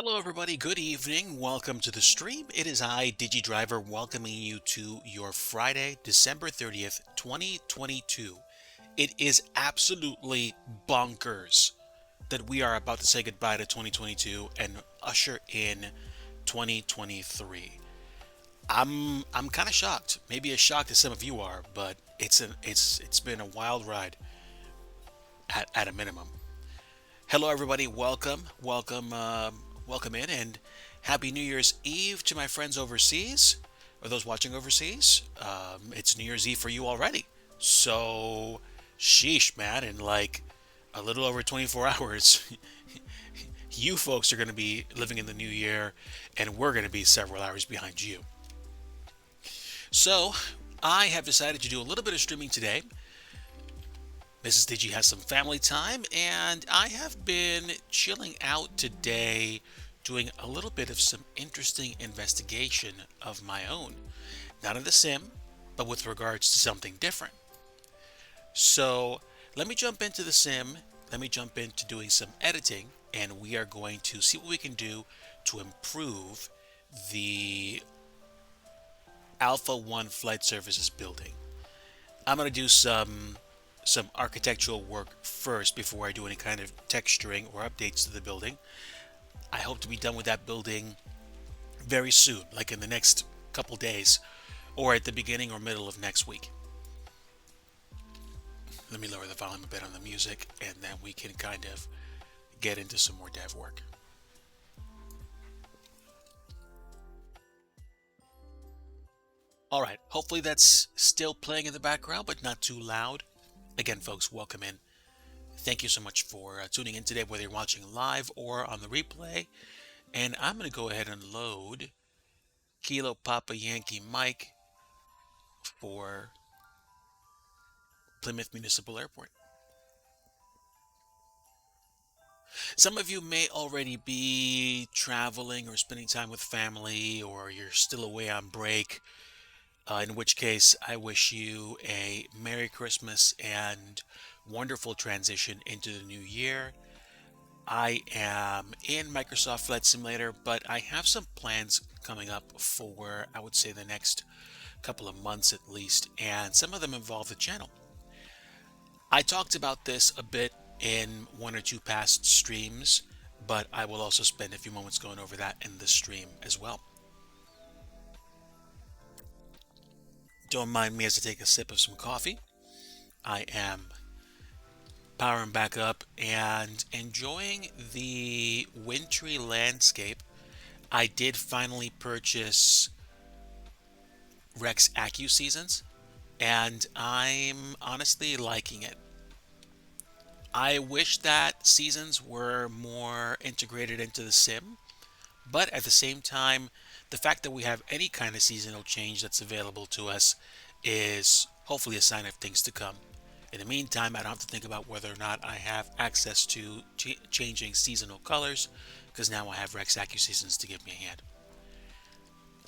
Hello, everybody. Good evening. Welcome to the stream. It is I, Digi Driver, welcoming you to your Friday, December 30th, 2022. It is absolutely bonkers that we are about to say goodbye to 2022 and usher in 2023. I'm kind of shocked. Maybe as shocked as some of you are, but it's been a wild ride at a minimum. Hello, everybody. Welcome in, and happy New Year's Eve to my friends overseas, or those watching overseas. It's New Year's Eve for you already. So, sheesh, man! In like a little over 24 hours, you folks are going to be living in the new year, and we're going to be several hours behind you. So, I have decided to do a little bit of streaming today. Mrs. Digi has some family time, and I have been chilling out today doing a little bit of some interesting investigation of my own. Not in the sim, but with regards to something different. So let me jump into the sim, let me jump into doing some editing, and we are going to see what we can do to improve the Alpha 1 Flight Services building. I'm going to do some architectural work first before I do any kind of texturing or updates to the building. I hope to be done with that building very soon, like in the next couple days, or at the beginning or middle of next week. Let me lower the volume a bit on the music, and then we can kind of get into some more dev work. All right, hopefully that's still playing in the background, but not too loud. Again, folks, welcome in. Thank you so much for tuning in today, whether you're watching live or on the replay. And I'm going to go ahead and load Kilo Papa Yankee Mike for Plymouth Municipal Airport. Some of you may already be traveling or spending time with family, or you're still away on break, in which case I wish you a Merry Christmas and wonderful transition into the new year. I am in Microsoft Flight Simulator, but I have some plans coming up for, I would say, the next couple of months at least, and some of them involve the channel. I talked about this a bit in one or two past streams, but I will also spend a few moments going over that in this stream as well. Don't mind me as I take a sip of some coffee. I am powering back up and enjoying the wintry landscape. I did finally purchase Rex Acu Seasons, and I'm honestly liking it. I wish that seasons were more integrated into the sim, but at the same time, the fact that we have any kind of seasonal change that's available to us is hopefully a sign of things to come. In the meantime, I don't have to think about whether or not I have access to changing seasonal colors, because now I have Rex Acu Seasons to give me a hand.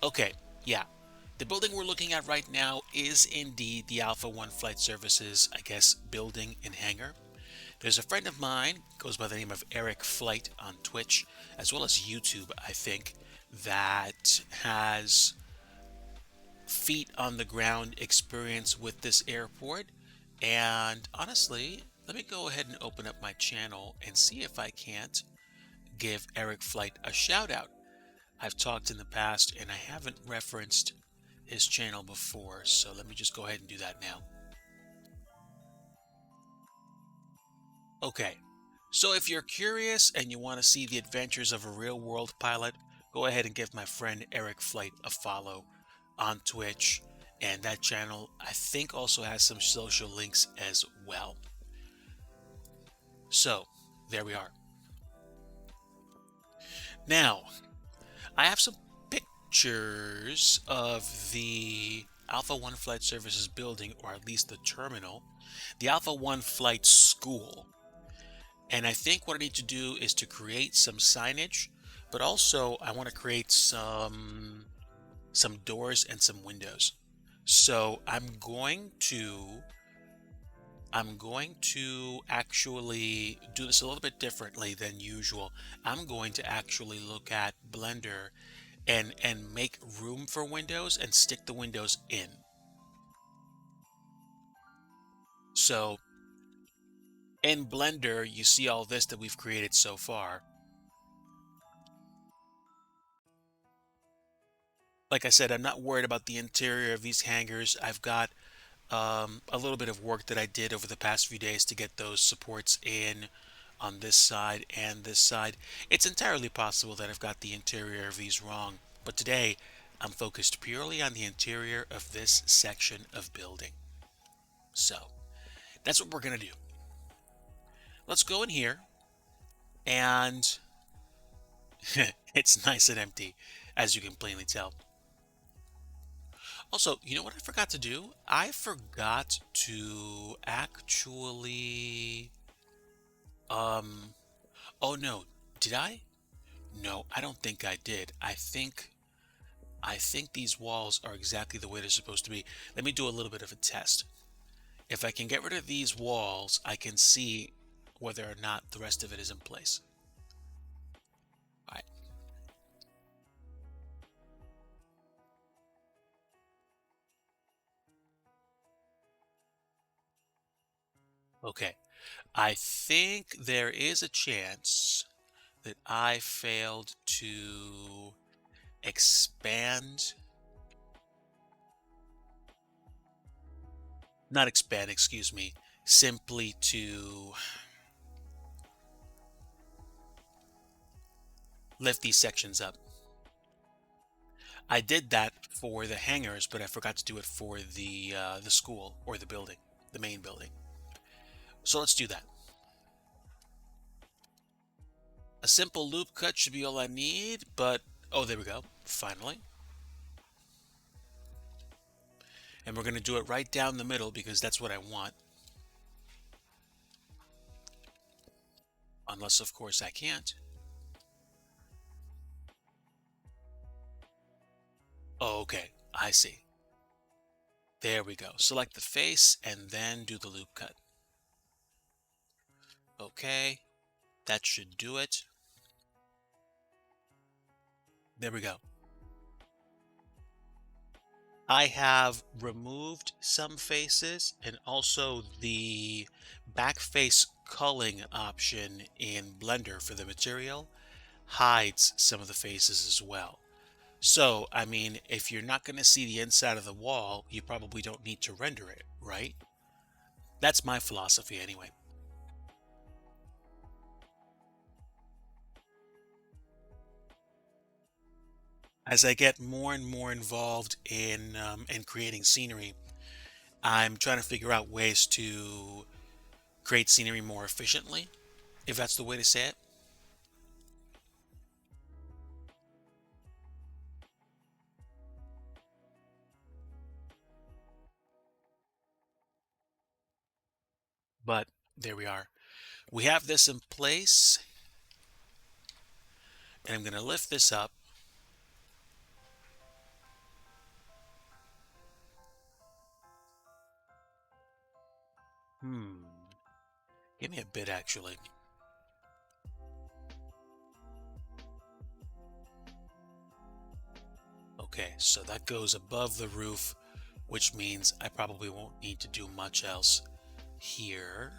Okay, yeah. The building we're looking at right now is indeed the Alpha 1 Flight Services, I guess, building and hangar. There's a friend of mine, goes by the name of Eric Flight on Twitch, as well as YouTube, I think, that has feet on the ground experience with this airport. And honestly, let me go ahead and open up my channel and see if I can't give Eric Flight a shout out. I've talked in the past and I haven't referenced his channel before, so let me just go ahead and do that now. Okay, so if you're curious and you want to see the adventures of a real world pilot, go ahead and give my friend Eric Flight a follow on Twitch, and that channel I think also has some social links as well. So there we are. Now, I have some pictures of the Alpha 1 Flight Services building, or at least the terminal, the Alpha 1 Flight School. And I think what I need to do is to create some signage, but also I want to create some doors and some windows. So I'm going to I'm going to actually do this a little bit differently than usual. I'm going to actually look at Blender and make room for windows and stick the windows in. So in Blender, you see all this that we've created so far. Like I said, I'm not worried about the interior of these hangers. I've got a little bit of work that I did over the past few days to get those supports in on this side and this side. It's entirely possible that I've got the interior of these wrong, but today I'm focused purely on the interior of this section of building. So that's what we're gonna do. Let's go in here, and it's nice and empty, as you can plainly tell. Also, you know what I forgot to do? I forgot to actually, um, oh no, did I? No, I don't think I did. I think these walls are exactly the way they're supposed to be. Let me do a little bit of a test. If I can get rid of these walls, I can see whether or not the rest of it is in place. All right. Okay. I think there is a chance that I failed to expand, not expand, excuse me, simply to lift these sections up. I did that for the hangars, but I forgot to do it for the school or the building, the main building. So let's do that. A simple loop cut should be all I need, but oh, there we go. Finally. And we're going to do it right down the middle because that's what I want. Unless, of course, I can't. Oh, okay. I see. There we go. Select the face and then do the loop cut. Okay. That should do it. There we go. I have removed some faces, and also the back face culling option in Blender for the material hides some of the faces as well. So, I mean, if you're not going to see the inside of the wall, you probably don't need to render it, right? That's my philosophy anyway. As I get more and more involved in creating scenery, I'm trying to figure out ways to create scenery more efficiently, if that's the way to say it. But there we are. We have this in place, and I'm going to lift this up. Hmm. Give me a bit, actually. Okay, so that goes above the roof, which means I probably won't need to do much else here.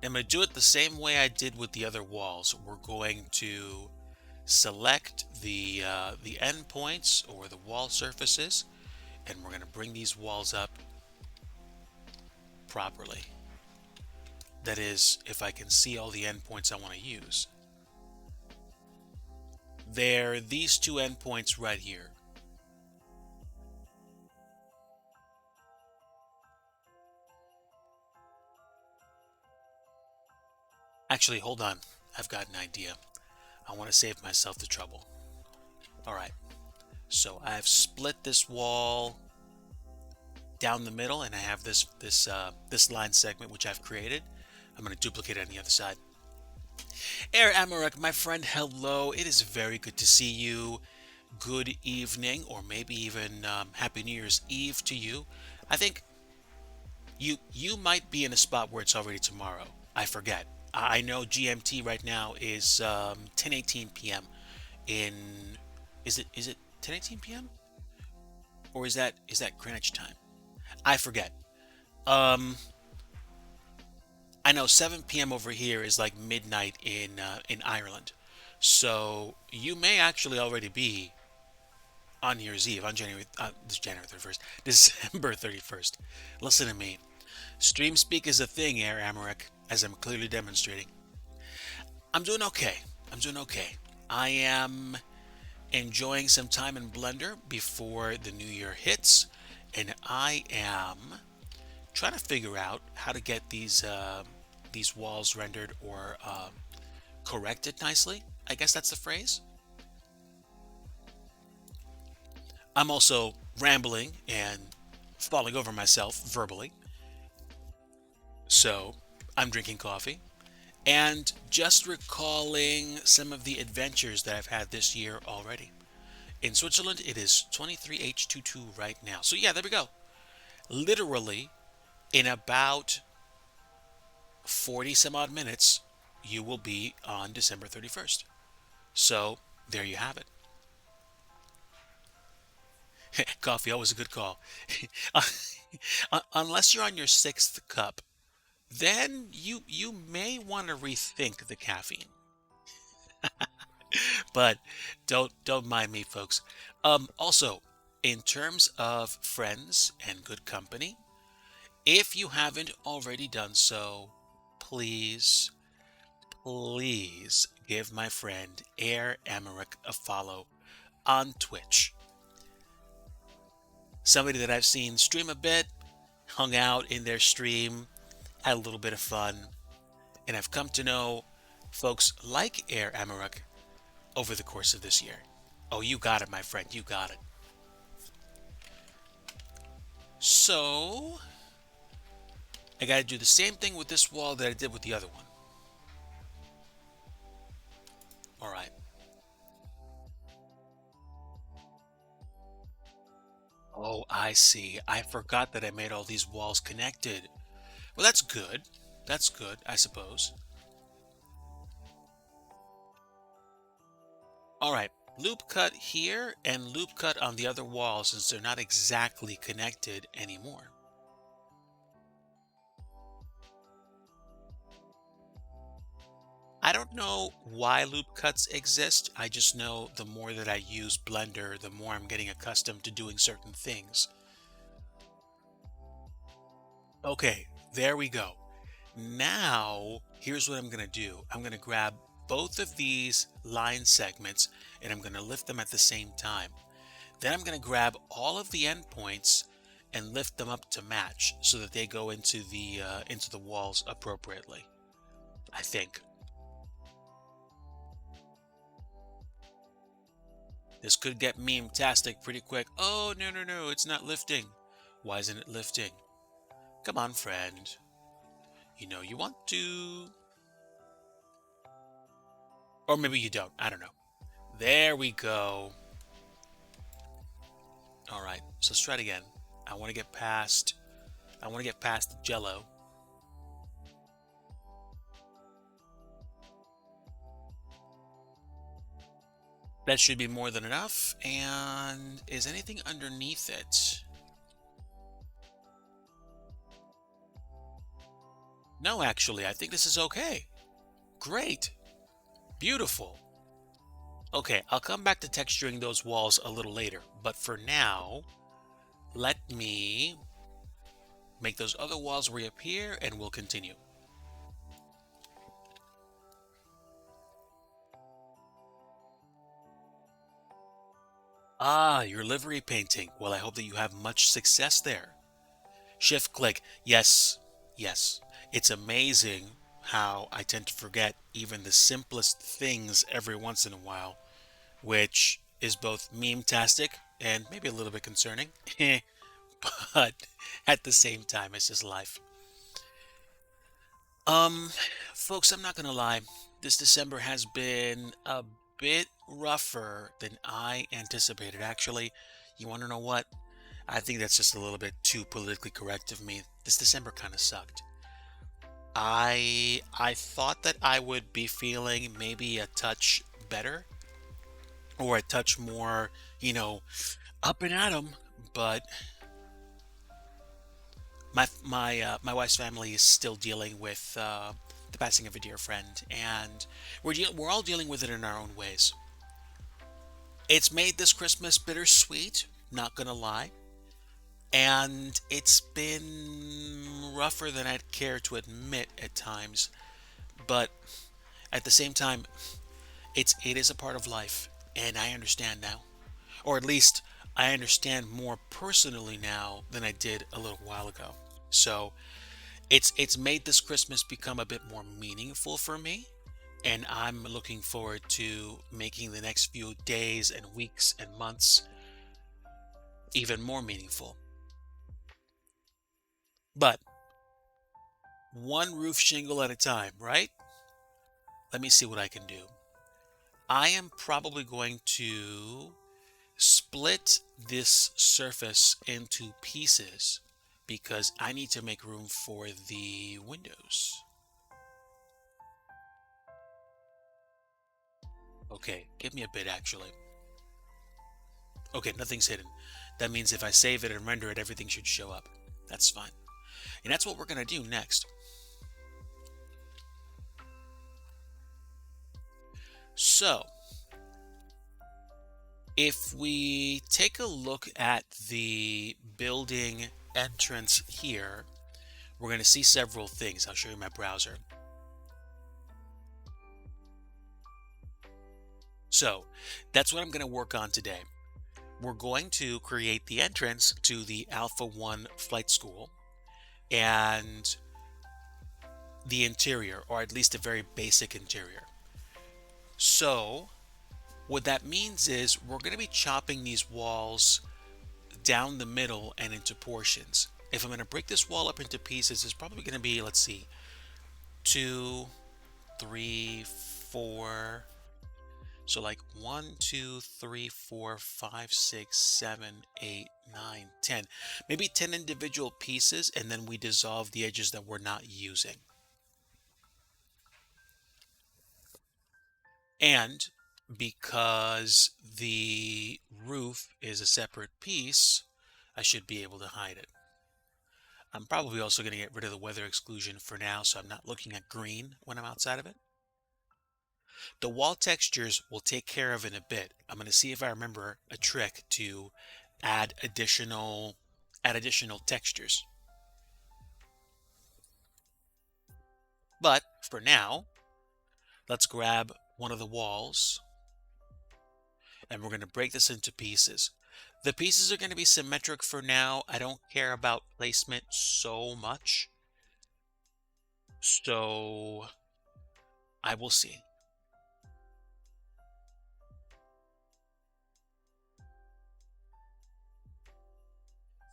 I'm going to do it the same way I did with the other walls. We're going to select the endpoints or the wall surfaces, and we're going to bring these walls up properly. That is, if I can see all the endpoints I want to use. They're these two endpoints right here. Actually, hold on. I've got an idea. I want to save myself the trouble. All right. So I've split this wall down the middle, and I have this line segment which I've created. I'm going to duplicate it on the other side. Air Amarek, my friend, hello. It is very good to see you. good evening, or maybe even Happy New Year's Eve to you. I think you might be in a spot where it's already tomorrow. I forget. I know GMT right now is 10:18 p.m. in is it 10:18 p.m. or is that Greenwich time? I forget. Um, I know 7 p.m. over here is like midnight in Ireland. So you may actually already be on New Year's Eve on January 31st, December 31st. Listen to me. Stream speak is a thing, Air Amaric, as I'm clearly demonstrating. I'm doing okay. I'm doing okay. I am enjoying some time in Blender before the new year hits, and I am trying to figure out how to get these walls rendered or corrected nicely. I guess that's the phrase. I'm also rambling and falling over myself verbally, so I'm drinking coffee and just recalling some of the adventures that I've had this year already. In Switzerland, it is 23H22 right now. So, yeah, there we go. Literally, in about 40 some odd minutes, you will be on December 31st. So, there you have it. Coffee, always a good call. Unless you're on your sixth cup, then you may want to rethink the caffeine. But don't mind me, folks. Also, in terms of friends and good company, if you haven't already done so, please, please give my friend Air Amaric a follow on Twitch. Somebody that I've seen stream a bit, hung out in their stream, had a little bit of fun, and I've come to know folks like Air Amaric over the course of this year. Oh, you got it, my friend, you got it. So, I gotta do the same thing with this wall that I did with the other one. Alright. Oh, I see. I forgot that I made all these walls connected. Well, that's good. That's good, I suppose. Alright, loop cut here and loop cut on the other wall since they're not exactly connected anymore. I don't know why loop cuts exist. I just know the more that I use Blender, the more I'm getting accustomed to doing certain things. Okay, there we go. Now, here's what I'm going to do. I'm going to grab both of these line segments and I'm going to lift them at the same time. Then I'm going to grab all of the endpoints and lift them up to match so that they go into the walls appropriately. I think. This could get meme-tastic pretty quick. Oh, no, no, no, it's not lifting. Why isn't it lifting? Come on, friend. You know you want to. Or maybe you don't. I don't know. There we go. All right, so let's try it again. I want to get past the jello. That should be more than enough. And is anything underneath it? No, actually, I think this is okay. Great. Beautiful. Okay, I'll come back to texturing those walls a little later, but for now, let me make those other walls reappear and we'll continue. Ah, your livery painting. Well, I hope that you have much success there. Shift click. Yes, yes. It's amazing how I tend to forget even the simplest things every once in a while, which is both meme-tastic and maybe a little bit concerning. But at the same time, it's just life. Um, Folks, I'm not gonna lie. This December has been a bit rougher than I anticipated. Actually, you want to know what? I think that's just a little bit too politically correct of me. This December kind of sucked. I thought that I would be feeling maybe a touch better or a touch more, you know, up and at 'em, but my wife's family is still dealing with the passing of a dear friend, and we're all dealing with it in our own ways. It's made this Christmas bittersweet, not gonna lie, and it's been rougher than I'd care to admit at times. But at the same time, it is a part of life, and I understand now, or at least I understand more personally now than I did a little while ago. So it's made this Christmas become a bit more meaningful for me, and I'm looking forward to making the next few days and weeks and months even more meaningful. But one roof shingle at a time, right? Let me see what I can do. I am probably going to split this surface into pieces because I need to make room for the windows. Okay, give me a bit actually. Okay, nothing's hidden. That means if I save it and render it, everything should show up. That's fine. And that's what we're going to do next. So, if we take a look at the building entrance here, we're going to see several things. I'll show you my browser. So, that's what I'm going to work on today. We're going to create the entrance to the Alpha 1 flight school and the interior, or at least a very basic interior. So, what that means is we're going to be chopping these walls down the middle and into portions. If I'm going to break this wall up into pieces, it's probably going to be, let's see, 2, 3, 4. So like 1, 2, 3, 4, 5, 6, 7, 8, 9, 10. Maybe 10 individual pieces, and then we dissolve the edges that we're not using. And because the roof is a separate piece, I should be able to hide it. I'm probably also going to get rid of the weather exclusion for now, so I'm not looking at green when I'm outside of it. The wall textures we'll take care of in a bit. I'm going to see if I remember a trick to add additional textures. But for now, let's grab one of the walls and we're going to break this into pieces. The pieces are going to be symmetric for now. I don't care about placement so much. So I will see.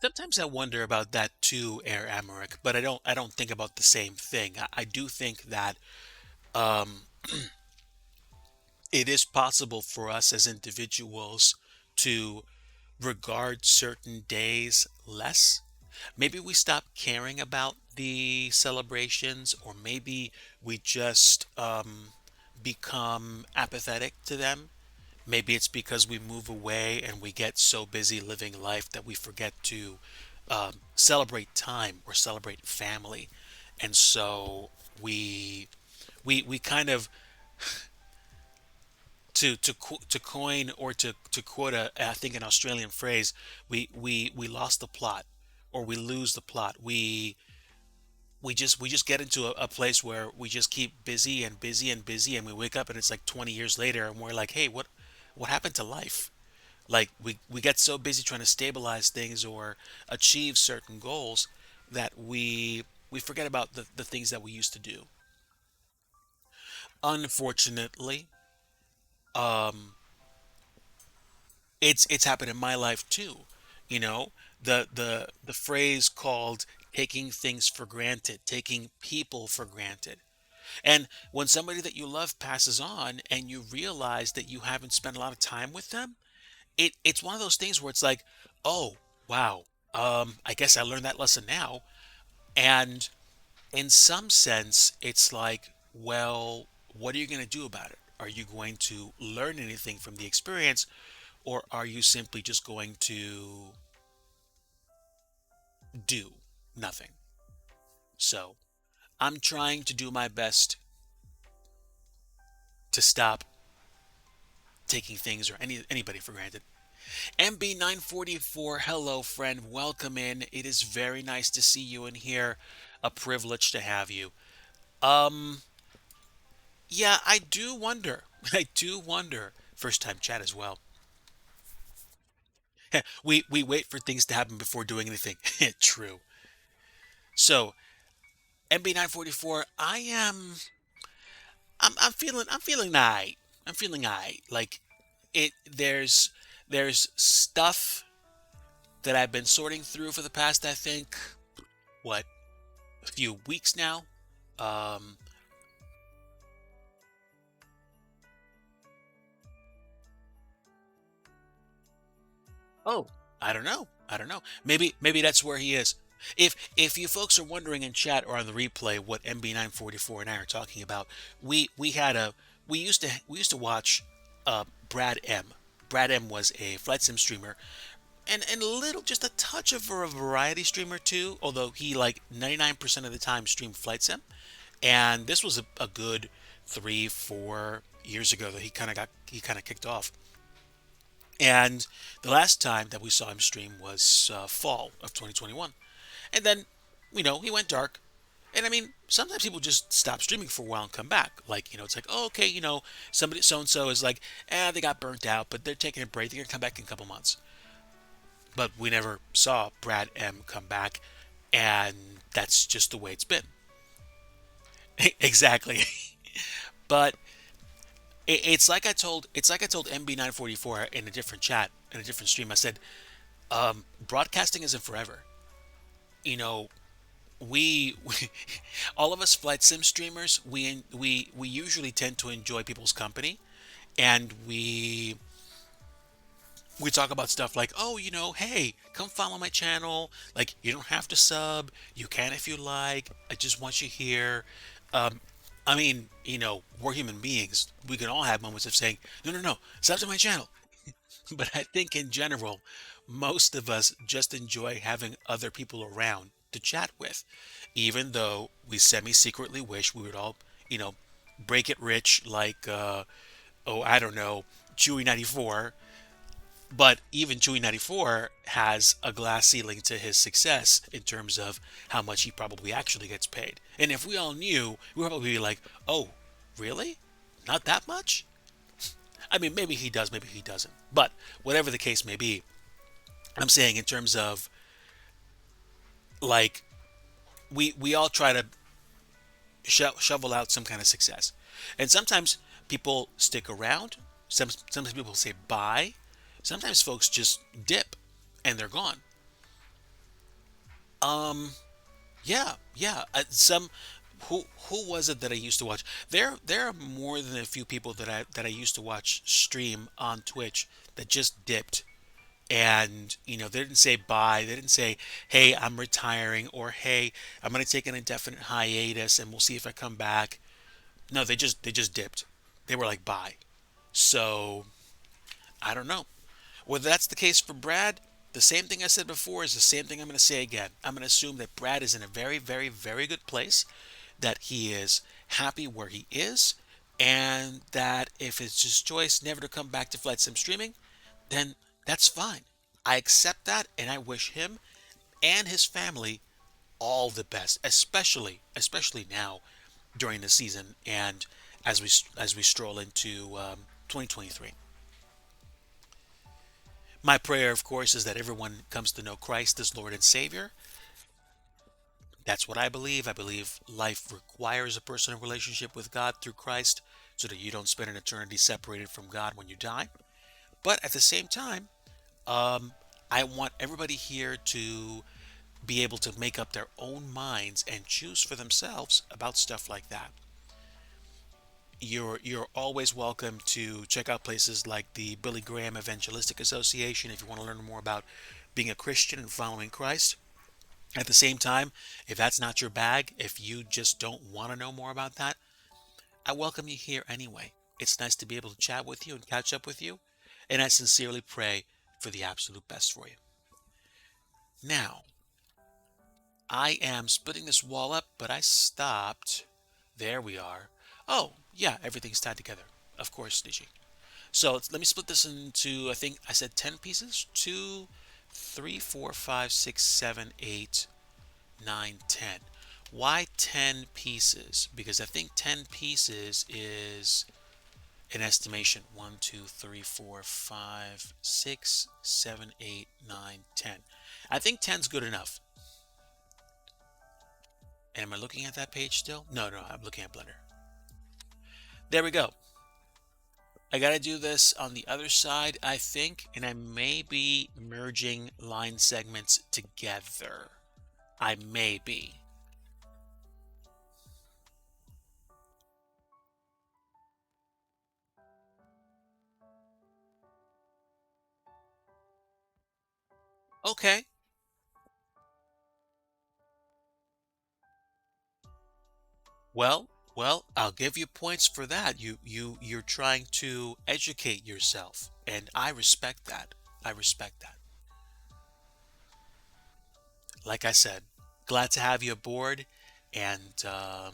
Sometimes I wonder about that too, Air Amaric, but I don't think about the same thing. I do think that um, it is possible for us as individuals to regard certain days less. Maybe we stop caring about the celebrations, or maybe we just become apathetic to them. Maybe it's because we move away and we get so busy living life that we forget to celebrate time or celebrate family, and so we kind of to coin or to quote a I think an Australian phrase, we lost the plot or we lose the plot. We just get into a place where we just keep busy and busy and busy, and we wake up and it's like 20 years later and we're like, hey, what happened to life? Like we get so busy trying to stabilize things or achieve certain goals that we forget about the things that we used to do. Unfortunately, um, it's happened in my life too. You know, the phrase called taking things for granted, taking people for granted. And when somebody that you love passes on and you realize that you haven't spent a lot of time with them, it's one of those things where it's like, oh, wow, I guess I learned that lesson now. And in some sense, it's like, well, what are you going to do about it? Are you going to learn anything from the experience, or are you simply just going to do nothing? So I'm trying to do my best to stop taking things or anybody for granted. MB944, hello friend, welcome in. It is very nice to see you in here. A privilege to have you. Um, yeah, I do wonder. I do wonder. First time chat as well. We wait for things to happen before doing anything. True. So MB944, I'm feeling aight. I'm feeling aight. Like it there's stuff that I've been sorting through for the past, I think, what, a few weeks now. Um, oh, I don't know. I don't know. Maybe that's where he is. If you folks are wondering in chat or on the replay what MB944 and I are talking about, we had a we used to watch Brad M. Brad M was a flight sim streamer and a little, just a touch of a variety streamer too, although he like 99% of the time streamed flight sim. And this was a good 3 4 years ago that he kind of kicked off. And the last time that we saw him stream was fall of 2021. And then, he went dark. And I mean, sometimes people just stop streaming for a while and come back. Like, it's like, oh, okay, somebody so and so is like, they got burnt out, but they're taking a break. They're gonna come back in a couple months. But we never saw Brad M come back, and that's just the way it's been. Exactly. But it's like I told MB944 in a different chat, in a different stream. I said, broadcasting isn't forever. You know, we all of us flight sim streamers, we usually tend to enjoy people's company, and we talk about stuff like, oh, hey, come follow my channel. Like, you don't have to sub. You can if you like. I just want you here. Um, I mean, we're human beings. We can all have moments of saying, no, no, no, sub to my channel. But I think in general, most of us just enjoy having other people around to chat with, even though we semi secretly wish we would all, you know, break it rich like, oh, I don't know, Chewy94. But even Chewy94 has a glass ceiling to his success in terms of how much he probably actually gets paid. And if we all knew, we'd probably be like, oh, really? Not that much? I mean, maybe he does, maybe he doesn't. But whatever the case may be, I'm saying in terms of, like, we all try to shovel out some kind of success. And sometimes people stick around. Sometimes people say bye. Sometimes folks just dip and they're gone. Um, yeah, yeah. Who was it that I used to watch? There are more than a few people that I used to watch stream on Twitch that just dipped, and they didn't say bye. They didn't say, hey, I'm retiring, or hey, I'm going to take an indefinite hiatus and we'll see if I come back. No, they just dipped. They were like bye. So I don't know whether that's the case for Brad. The same thing I said before is the same thing I'm going to say again. I'm going to assume that Brad is in a very, very, very good place, that he is happy where he is, and that if it's his choice never to come back to Flight Sim streaming, then that's fine. I accept that, and I wish him and his family all the best, especially now during the season and as we stroll into 2023. My prayer, of course, is that everyone comes to know Christ as Lord and Savior. That's what I believe. I believe life requires a personal relationship with God through Christ so that you don't spend an eternity separated from God when you die. But at the same time, um, I want everybody here to be able to make up their own minds and choose for themselves about stuff like that. You're always welcome to check out places like the Billy Graham Evangelistic Association if you want to learn more about being a Christian and following Christ. At the same time, if that's not your bag, if you just don't want to know more about that, I welcome you here anyway. It's nice to be able to chat with you and catch up with you, and I sincerely pray for the absolute best for you. Now, I am splitting this wall up, but I stopped. There we are. Oh, yeah, everything's tied together. Of course, Digi. So let me split this into, I think I said 10 pieces. 2, 3, 4, 5, 6, 7, 8, 9, 10. Why 10 pieces? Because I think 10 pieces is an estimation. 1, 2, 3, 4, 5, 6, 7, 8, 9, 10. I think 10's good enough. And am I looking at that page still? No, I'm looking at Blender. There we go. I gotta do this on the other side, I think, and I may be merging line segments together. I may be. Okay. Well, I'll give you points for that. You're trying to educate yourself, and I respect that. I respect that. Like I said, glad to have you aboard, and I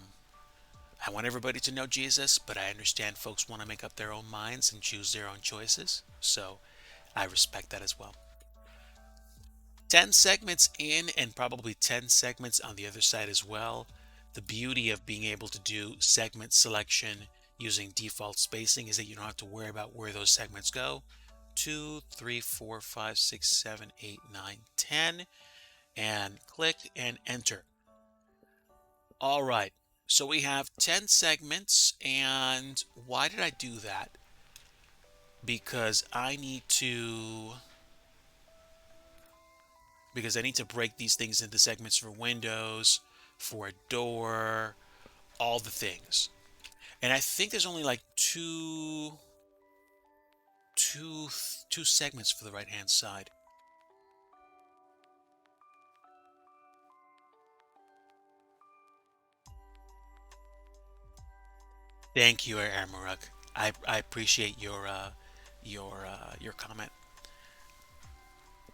want everybody to know Jesus, but I understand folks want to make up their own minds and choose their own choices, so I respect that as well. 10 segments in and probably 10 segments on the other side as well. The beauty of being able to do segment selection using default spacing is that you don't have to worry about where those segments go. 2, 3, 4, 5, 6, 7, 8, 9, 10, and click and enter. All right, so we have 10 segments, and why did I do that? Because I need to break these things into segments for windows, for a door, all the things. And I think there's only like two segments for the right hand side. Thank you, Amaruk. I appreciate your comment.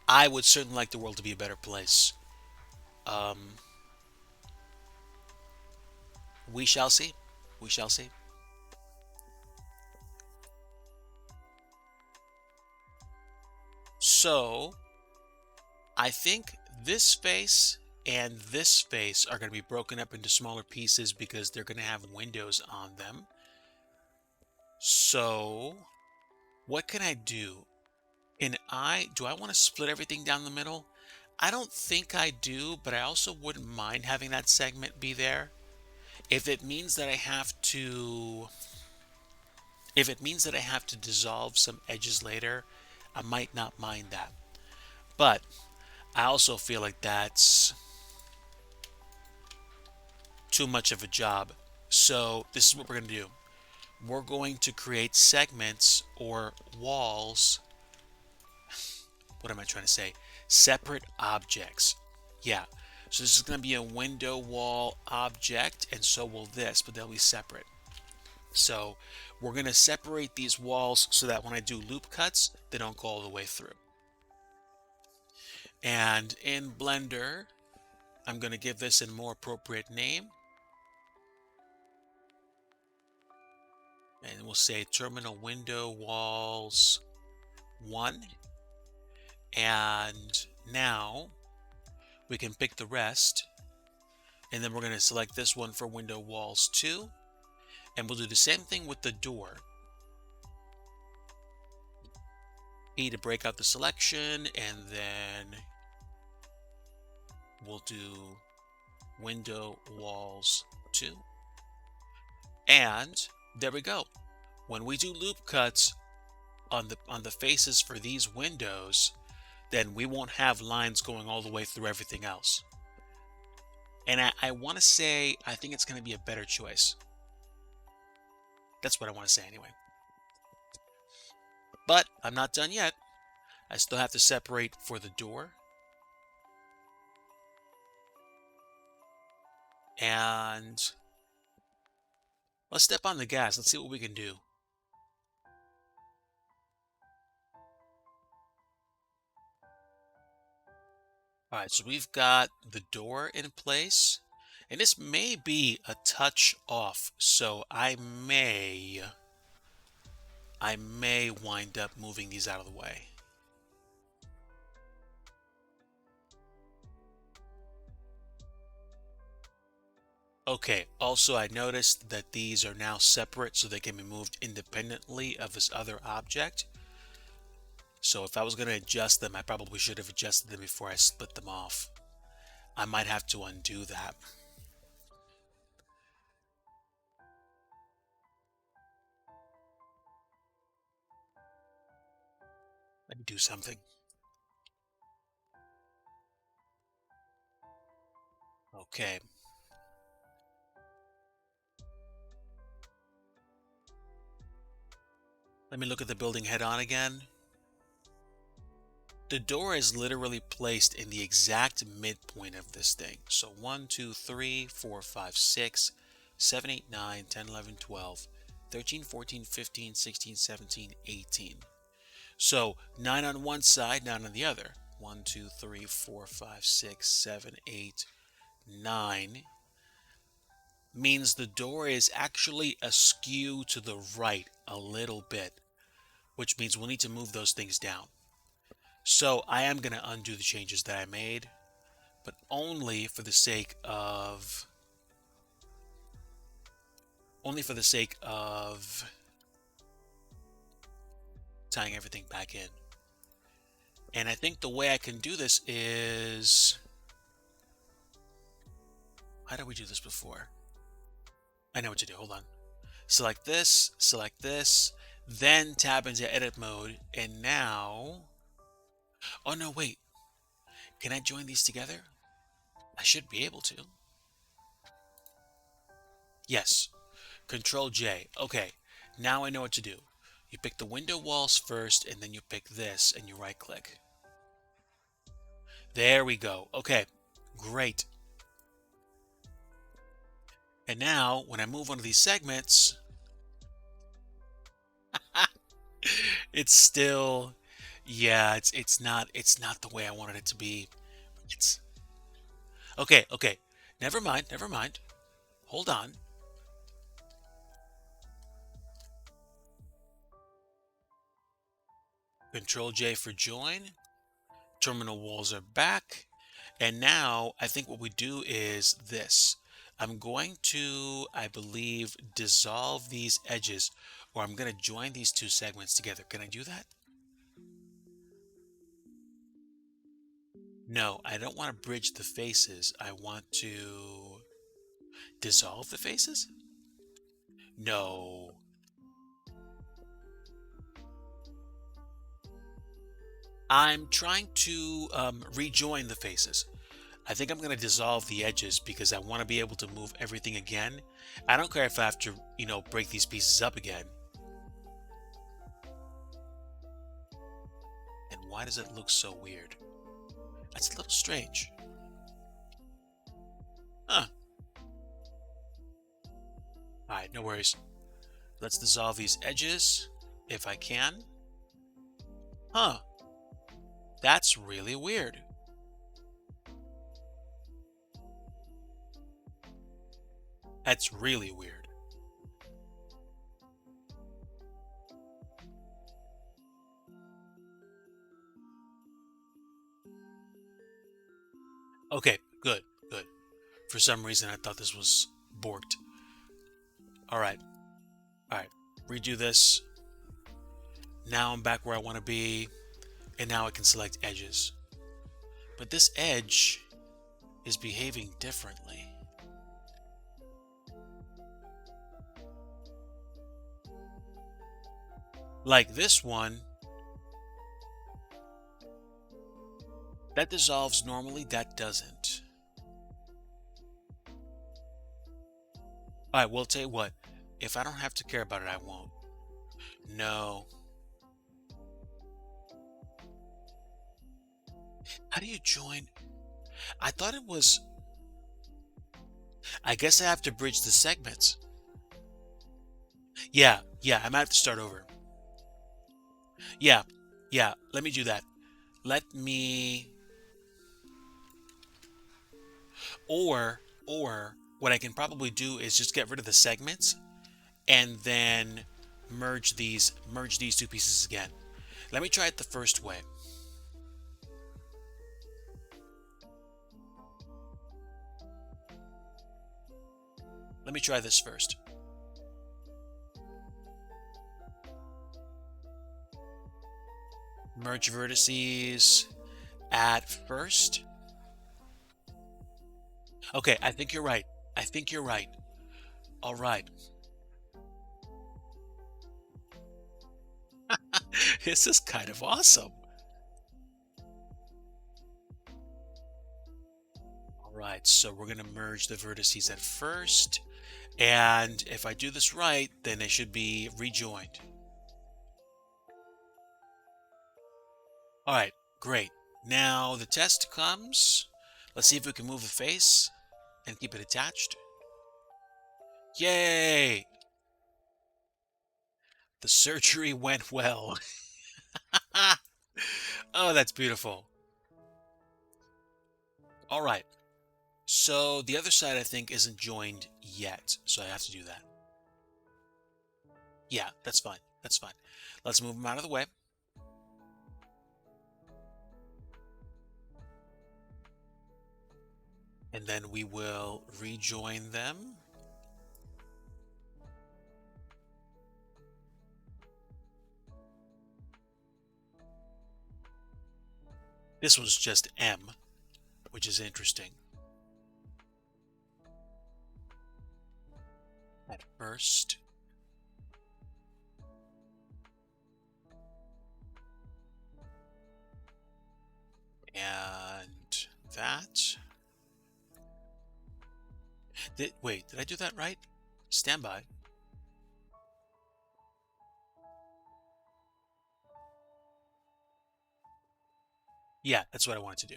I would certainly like the world to be a better place. Um, we shall see. We shall see. So, I think this face and this face are going to be broken up into smaller pieces because they're going to have windows on them. So, what can I do? Do I want to split everything down the middle? I don't think I do, but I also wouldn't mind having that segment be there. If it means that I have to dissolve some edges later, I might not mind that. But I also feel like that's too much of a job. So this is what we're going to do. We're going to create segments or walls. What am I trying to say? Separate objects. Yeah. So this is going to be a window wall object, and so will this, but they'll be separate. So we're going to separate these walls so that when I do loop cuts, they don't go all the way through. And in Blender, I'm going to give this a more appropriate name. And we'll say terminal window walls 1. And now we can pick the rest. And then we're going to select this one for window walls 2. And we'll do the same thing with the door. E to break out the selection, and then we'll do window walls 2. And there we go. When we do loop cuts on the faces for these windows, then we won't have lines going all the way through everything else. And I want to say, I think it's going to be a better choice. That's what I want to say anyway. But I'm not done yet. I still have to separate for the door. And let's step on the gas. Let's see what we can do. All right, so we've got the door in place. And this may be a touch off, so I may wind up moving these out of the way. Okay, also I noticed that these are now separate so they can be moved independently of this other object. So if I was going to adjust them, I probably should have adjusted them before I split them off. I might have to undo that. Let me do something. Okay. Let me look at the building head on again. The door is literally placed in the exact midpoint of this thing. So 1, 2, 3, 4, 5, 6, 7, 8, 9, 10, 11, 12, 13, 14, 15, 16, 17, 18. So 9 on one side, 9 on the other. 1, 2, 3, 4, 5, 6, 7, 8, 9 means the door is actually askew to the right a little bit, which means we'll need to move those things down. So I am going to undo the changes that I made, but only for the sake of tying everything back in. And I think the way I can do this is, how did we do this before? I know what to do. Hold on. Select this, then tab into edit mode, and now, oh no, wait. Can I join these together? I should be able to. Yes. Control J. Okay. Now I know what to do. You pick the window walls first, and then you pick this, and you right click. There we go. Okay. Great. And now, when I move one of these segments, it's still, yeah, it's not the way I wanted it to be. It's okay. Never mind. Hold on. Control J for join. Terminal walls are back. And now I think what we do is this. I'm going to, I believe, dissolve these edges, or I'm going to join these two segments together. Can I do that? No, I don't want to bridge the faces. I want to dissolve the faces? No. I'm trying to rejoin the faces. I think I'm going to dissolve the edges because I want to be able to move everything again. I don't care if I have to, break these pieces up again. And why does it look so weird? That's a little strange. Huh. Alright, no worries. Let's dissolve these edges if I can. Huh. That's really weird. That's really weird. Okay, good. For some reason, I thought this was borked. All right. Redo this. Now I'm back where I want to be. And now I can select edges. But this edge is behaving differently. Like this one, that dissolves normally, that doesn't. Alright, well, I'll tell you what. If I don't have to care about it, I won't. No. How do you join? I thought it was. I guess I have to bridge the segments. Yeah, yeah, I might have to start over. Yeah, yeah, let me do that. Let me. Or what I can probably do is just get rid of the segments and then merge these two pieces again. Let me try it the first way. Let me try this first. Merge vertices at first. Okay, I think you're right. I think you're right. All right. This is kind of awesome. All right, so we're going to merge the vertices at first. And if I do this right, then they should be rejoined. All right, great. Now the test comes. Let's see if we can move the face and keep it attached. Yay! The surgery went well. Oh, that's beautiful. All right. So the other side, I think, isn't joined yet. So I have to do that. Yeah, that's fine. That's fine. Let's move them out of the way. And then we will rejoin them. This was just M, which is interesting. At first. And that. Wait, did I do that right? Stand by. Yeah, that's what I wanted to do.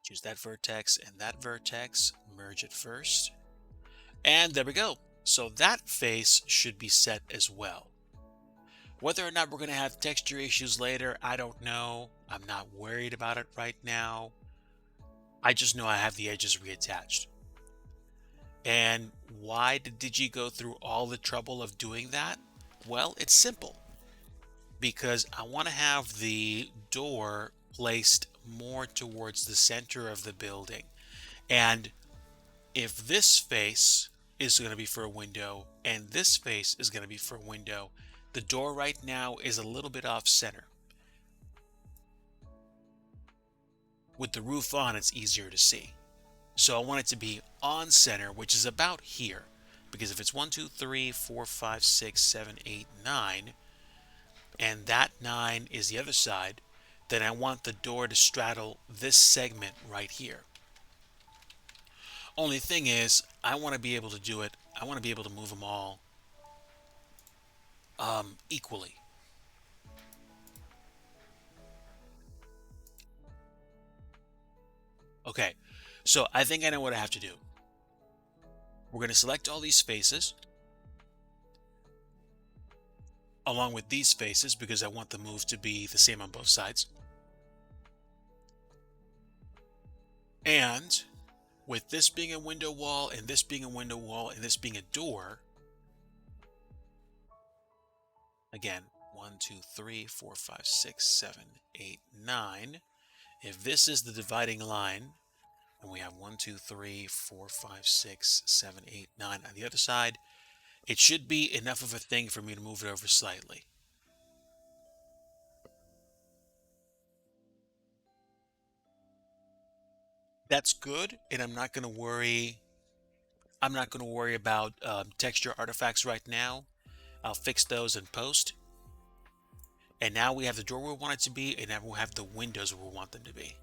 Choose that vertex and that vertex, merge it first. And there we go. So that face should be set as well. Whether or not we're going to have texture issues later, I don't know. I'm not worried about it right now. I just know I have the edges reattached. And why did Digi go through all the trouble of doing that? Well, it's simple. Because I want to have the door placed more towards the center of the building. And if this face is going to be for a window and this face is going to be for a window, the door right now is a little bit off center. With the roof on, it's easier to see. So I want it to be on center, which is about here. Because if it's 1, 2, 3, 4, 5, 6, 7, 8, 9, and that 9 is the other side, then I want the door to straddle this segment right here. Only thing is, I want to be able to do it. I want to be able to move them all equally. Okay, so I think I know what I have to do. We're going to select all these faces along with these faces because I want the move to be the same on both sides. And with this being a window wall and this being a window wall and this being a door, again, 1, 2, 3, 4, 5, 6, 7, 8, 9. If this is the dividing line, and we have 1, 2, 3, 4, 5, 6, 7, 8, 9 on the other side, it should be enough of a thing for me to move it over slightly. That's good, and I'm not going to worry. I'm not going to worry about texture artifacts right now. I'll fix those in post. And now we have the door where we want it to be, and now we'll have the windows where we want them to be.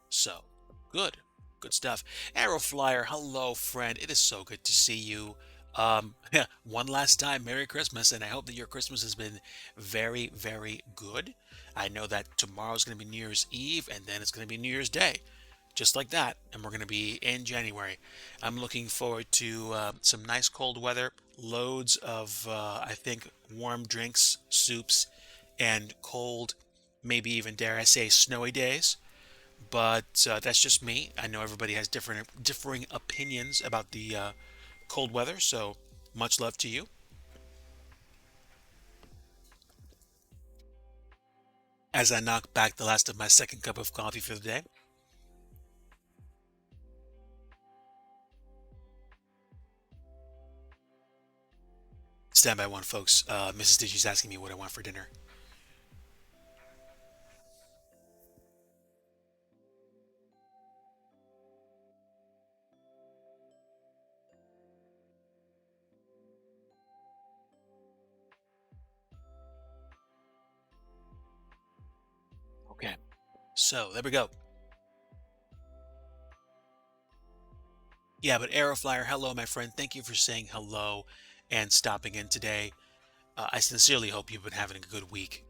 So, good. Good stuff. Aeroflyer, hello, friend. It is so good to see you. One last time, Merry Christmas, and I hope that your Christmas has been very, very good. I know that tomorrow's going to be New Year's Eve, and then it's going to be New Year's Day, just like that, and we're going to be in January. I'm looking forward to some nice cold weather, loads of, I think, warm drinks, soups, and cold, maybe even, dare I say, snowy days. But that's just me. I know everybody has differing opinions about the cold weather, so much love to you. As I knock back the last of my second cup of coffee for the day. Stand by one, folks. Mrs. Digi's asking me what I want for dinner. Okay, so there we go. Yeah, but Aeroflyer, hello, my friend. Thank you for saying hello and stopping in today. I sincerely hope you've been having a good week.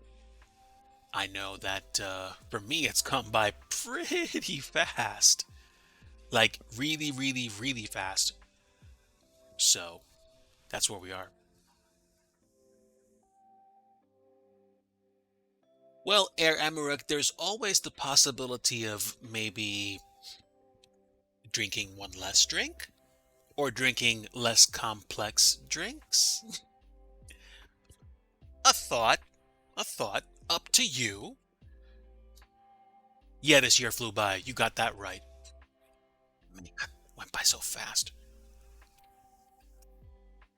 I know that for me, it's come by pretty fast. Like, really, really, really fast. So, that's where we are. Well, Air Amarik, there's always the possibility of maybe drinking one less drink or drinking less complex drinks. A thought, a thought, up to you. Yeah, this year flew by. You got that right. Man, went by so fast.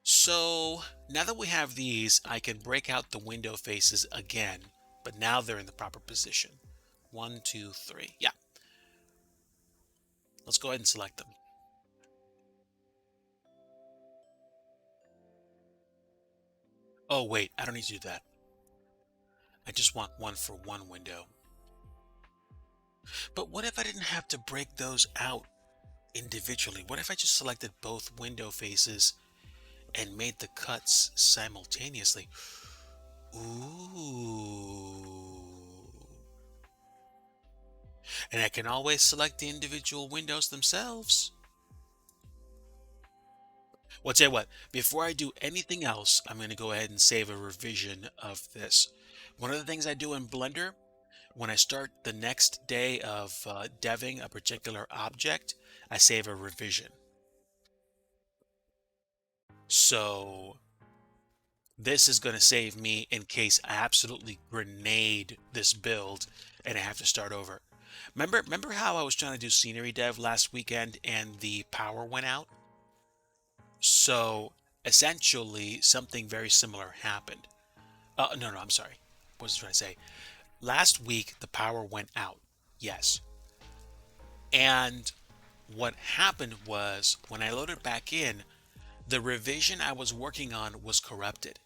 So now that we have these, I can break out the window faces again, but now they're in the proper position. One, two, three. Yeah, let's go ahead and select them. Oh, wait, I don't need to do that. I just want one for one window. But what if I didn't have to break those out individually? What if I just selected both window faces and made the cuts simultaneously? Ooh. And I can always select the individual windows themselves. Well, tell you what, before I do anything else, I'm going to go ahead and save a revision of this. One of the things I do in Blender, when I start the next day of deving a particular object, I save a revision. So this is going to save me in case I absolutely grenade this build and I have to start over. Remember how I was trying to do scenery dev last weekend and the power went out? So essentially something very similar happened. No, I'm sorry. What was I trying to say? Last week the power went out. Yes. And what happened was when I loaded back in, the revision I was working on was corrupted.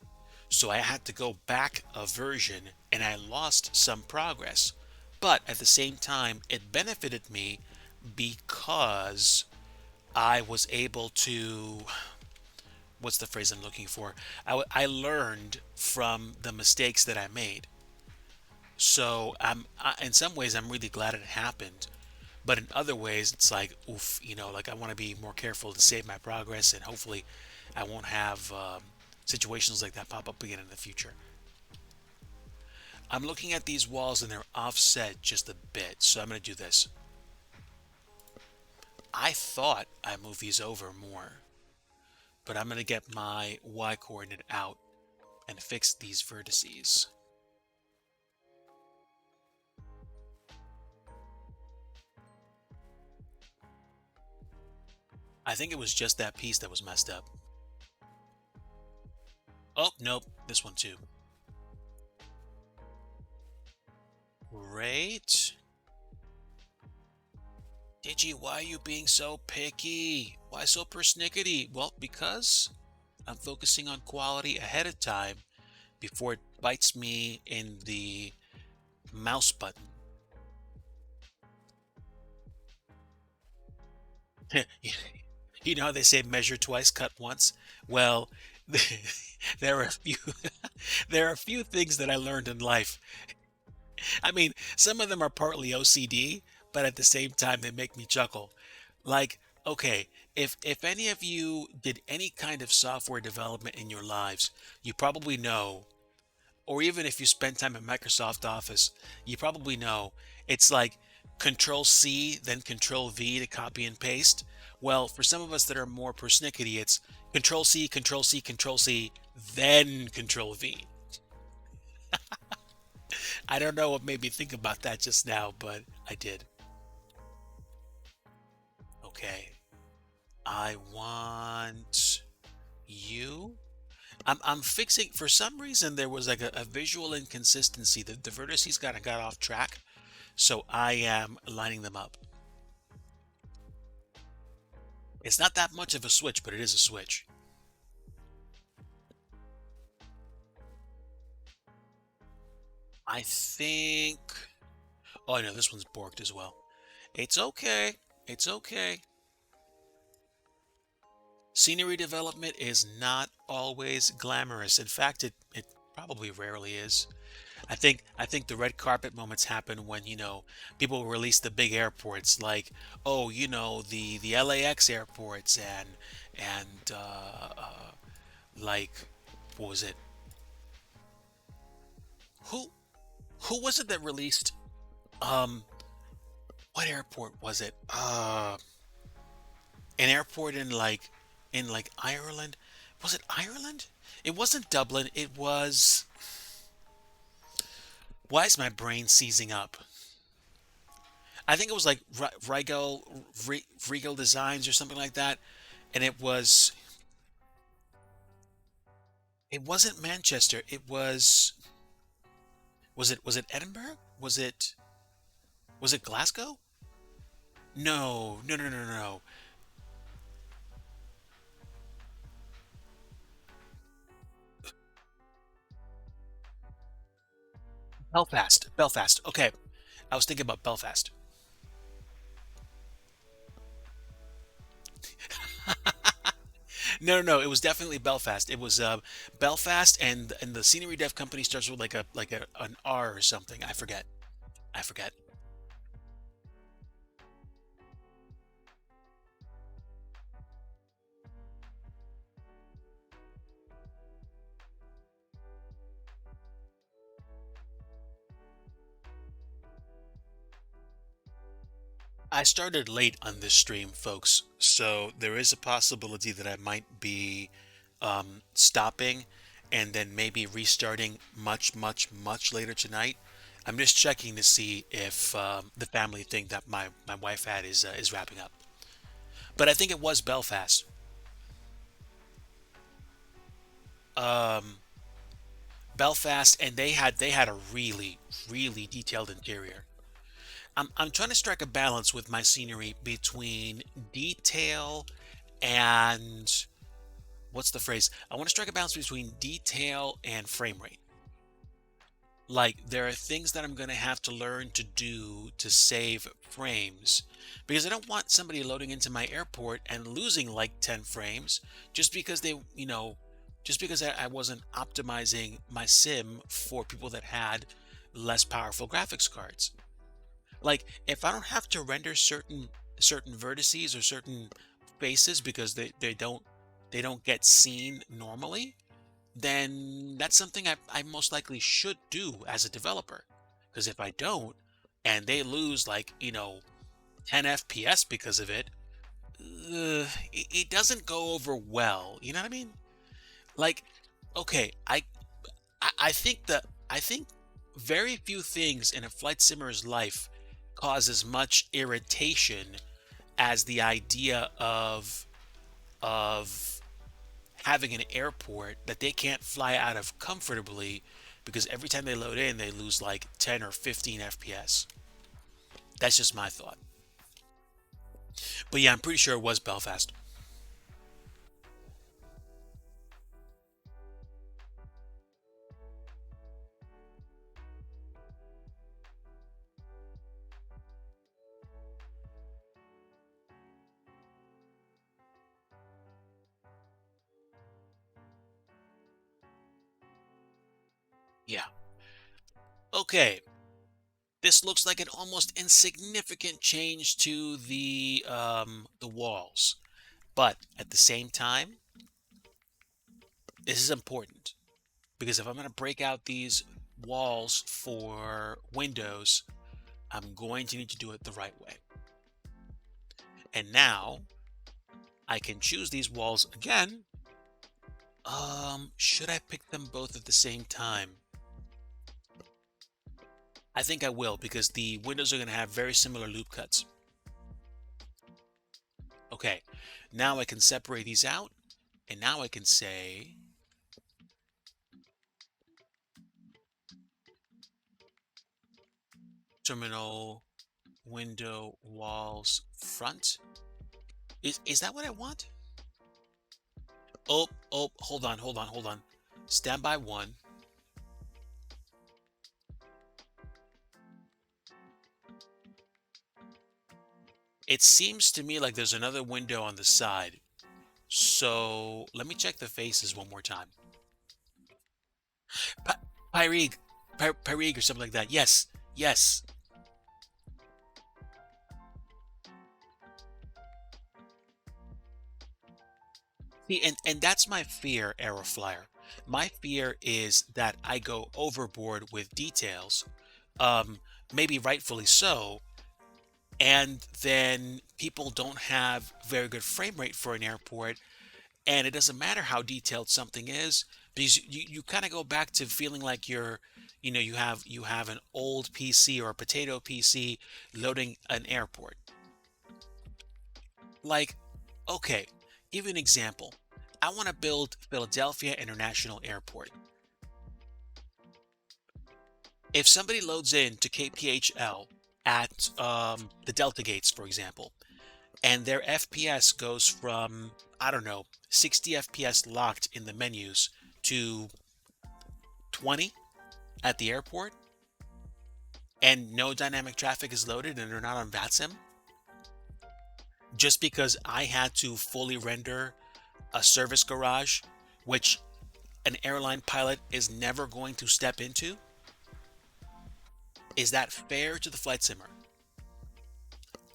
So I had to go back a version and I lost some progress. But at the same time, it benefited me because I was able to, what's the phrase I'm looking for? I learned from the mistakes that I made. So in some ways, I'm really glad it happened. But in other ways, it's like, oof, like I want to be more careful to save my progress and hopefully I won't have situations like that pop up again in the future. I'm looking at these walls and they're offset just a bit, so I'm going to do this. I thought I moved these over more, but I'm going to get my Y coordinate out and fix these vertices. I think it was just that piece that was messed up. Oh, nope, this one too. Great. Digi, why are you being so picky? Why so persnickety? Well, because I'm focusing on quality ahead of time before it bites me in the mouse button. You know how they say measure twice, cut once? Well, there are a few there are a few things that I learned in life. I mean, some of them are partly OCD, but at the same time they make me chuckle. Like, okay, if any of you did any kind of software development in your lives, you probably know, or even if you spend time in Microsoft Office, you probably know it's like Control C, then Control V to copy and paste. Well, for some of us that are more persnickety, it's Control C, Control C, Control C, then Control V. I don't know what made me think about that just now, but I did. Okay. I want you. I'm fixing, for some reason there was like a visual inconsistency. The vertices kind of got off track, so I am lining them up. It's not that much of a switch, but it is a switch. I think. Oh, I know this one's borked as well. It's okay. It's okay. Scenery development is not always glamorous. In fact, it probably rarely is. I think the red carpet moments happen when, people release the big airports like, oh, the LAX airports and like, what was it? Who who was it that released um what airport was it? An airport in like Ireland. Was it Ireland? It wasn't Dublin. It was. Why is my brain seizing up? I think it was like Regal Designs or something like that, and it wasn't Manchester. Was it Edinburgh? Was it Glasgow? No, no, no, no, no, no. Belfast. Belfast. Okay, I was thinking about Belfast. No, no, no. It was definitely Belfast. It was Belfast, and the Scenery Dev company starts with like an R or something. I forget. I forget. I started late on this stream, folks, so there is a possibility that I might be stopping and then maybe restarting much, much, much later tonight. I'm just checking to see if the family thing that my wife had is wrapping up. But I think it was Belfast. Um, Belfast, and they had a really, really detailed interior. I'm trying to strike a balance with my scenery between detail and what's the phrase? I want to strike a balance between detail and frame rate. Like, there are things that I'm going to have to learn to do to save frames because I don't want somebody loading into my airport and losing like 10 frames just because just because I wasn't optimizing my sim for people that had less powerful graphics cards. Like, if I don't have to render certain vertices or certain faces because they don't get seen normally, then that's something I most likely should do as a developer. Because if I don't, and they lose like 10 FPS because of it, it doesn't go over well. You know what I mean? Like, okay, I think very few things in a flight simmer's life cause as much irritation as the idea of having an airport that they can't fly out of comfortably because every time they load in they lose like 10 or 15 FPS. That's just my thought. But yeah, I'm pretty sure it was Belfast. Yeah. Okay. This looks like an almost insignificant change to the walls, but at the same time, this is important because if I'm going to break out these walls for windows, I'm going to need to do it the right way. And now I can choose these walls again. Should I pick them both at the same time? I think I will because the windows are going to have very similar loop cuts. Okay, now I can separate these out, and now I can say terminal window walls front. Is that what I want? Oh, hold on. Stand by one. It seems to me like there's another window on the side. So let me check the faces one more time. Pa- Pyrig, Pyrig or something like that. Yes, yes. See, and that's my fear, Aeroflyer. My fear is that I go overboard with details, maybe rightfully so, and then people don't have very good frame rate for an airport, and it doesn't matter how detailed something is because you kind of go back to feeling like you have an old PC or a potato PC loading an airport. Like, okay, give you an example. I want to build Philadelphia International Airport. If somebody loads in to KPHL at the Delta gates, for example, and their FPS goes from, I don't know, 60 FPS locked in the menus to 20 at the airport, and no dynamic traffic is loaded and they're not on VATSIM, just because I had to fully render a service garage, which an airline pilot is never going to step into, is that fair to the flight simmer?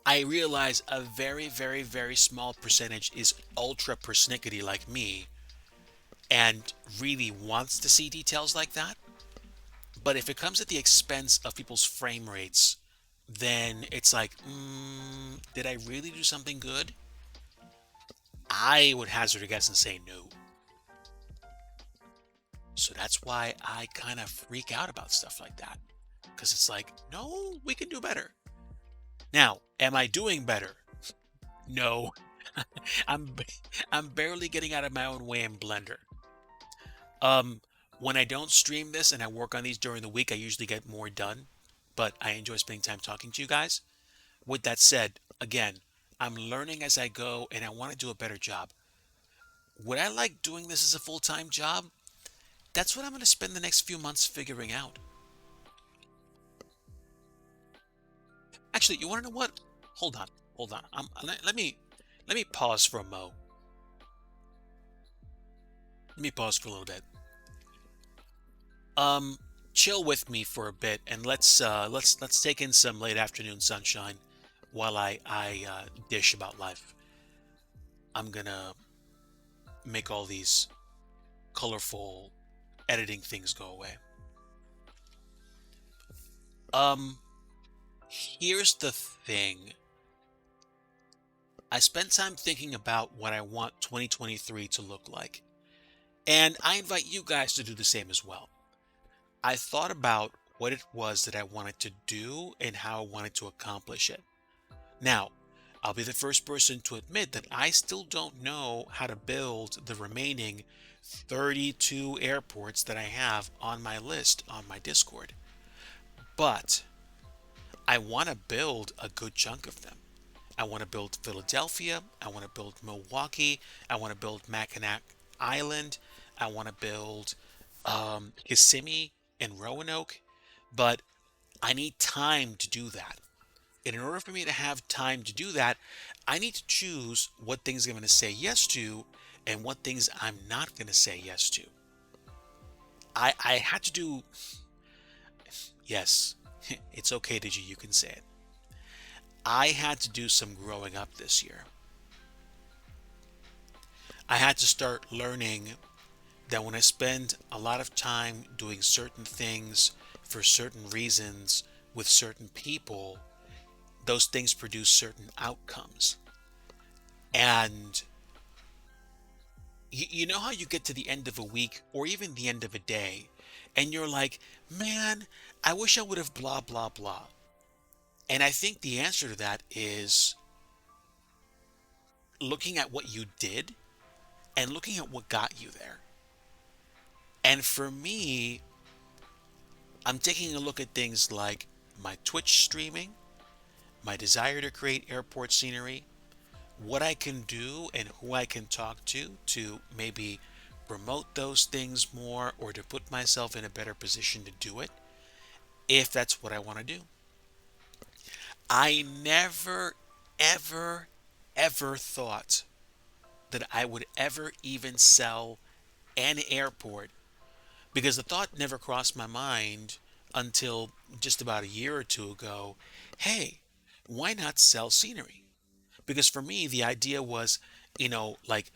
I realize a very, very, very small percentage is ultra persnickety like me and really wants to see details like that. But if it comes at the expense of people's frame rates, then it's like, did I really do something good? I would hazard a guess and say no. So that's why I kind of freak out about stuff like that. Because it's like, no, we can do better. Now, am I doing better? No. I'm I'm barely getting out of my own way in Blender. Um, when I don't stream this and I work on these during the week, I usually get more done. But I enjoy spending time talking to you guys. With that said, again, I'm learning as I go and I want to do a better job. Would I like doing this as a full-time job? That's what I'm going to spend the next few months figuring out. Actually, you want to know what? Hold on. Let me pause for a mo. Let me pause for a little bit. Um, Chill with me for a bit and let's take in some late afternoon sunshine while I dish about life. I'm gonna make all these colorful editing things go away. Um, Here's the thing. I spent time thinking about what I want 2023 to look like, and I invite you guys to do the same as well. I thought about what it was that I wanted to do and how I wanted to accomplish it. Now, I'll be the first person to admit that I still don't know how to build the remaining 32 airports that I have on my list on my Discord. But I want to build a good chunk of them. I want to build Philadelphia. I want to build Milwaukee. I want to build Mackinac Island. I want to build Kissimmee and Roanoke. But I need time to do that. And in order for me to have time to do that, I need to choose what things I'm going to say yes to and what things I'm not going to say yes to. I had to do, yes, it's okay, Digi, you can say it. I had to do some growing up this year. I had to start learning that when I spend a lot of time doing certain things for certain reasons with certain people, those things produce certain outcomes. And you know how you get to the end of a week or even the end of a day and you're like, man, I wish I would have blah, blah, blah. And I think the answer to that is looking at what you did and looking at what got you there. And for me, I'm taking a look at things like my Twitch streaming, my desire to create airport scenery, what I can do and who I can talk to maybe promote those things more or to put myself in a better position to do it if that's what I want to do. I never, ever, ever thought that I would ever even sell an airport because the thought never crossed my mind until just about a year or two ago. Hey, why not sell scenery? Because for me, the idea was, like